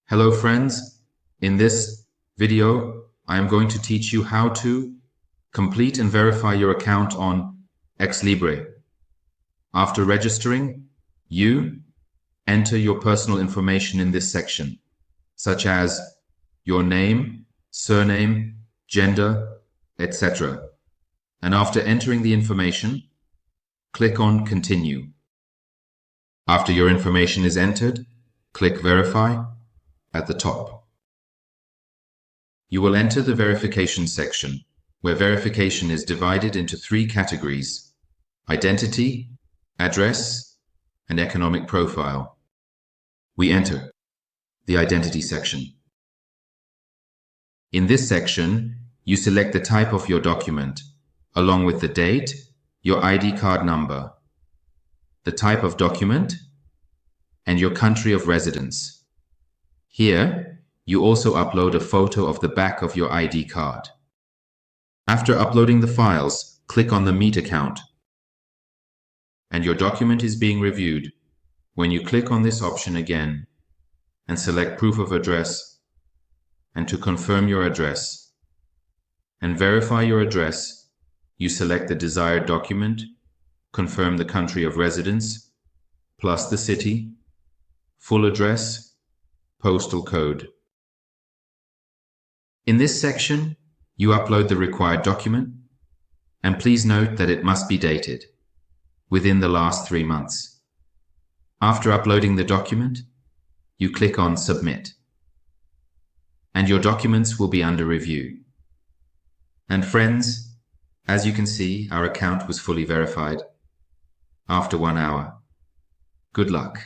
Hello friends, in this video I am going to teach you how to complete and verify your account on XLibre. After registering, you enter your personal information in this section, such as your name, surname, gender, etc. And after entering the information, click on Continue. After your information is entered, click Verify at the top. You will enter the verification section, where verification is divided into 3 categories: identity, address, and economic profile. We enter the identity section. In this section, you select the type of your document, along with the date, your ID card number, the type of document, and your country of residence. Here, you also upload a photo of the back of your ID card. After uploading the files, click on the Meet account, and your document is being reviewed when you click on this option again and select Proof of Address, and to confirm your address and verify your address, you select the desired document, confirm the country of residence, plus the city, full address, postal code. In this section, you upload the required document, and please note that it must be dated within the last 3 months. After uploading the document, you click on Submit, and your documents will be under review. And friends, as you can see, our account was fully verified after 1 hour. Good luck.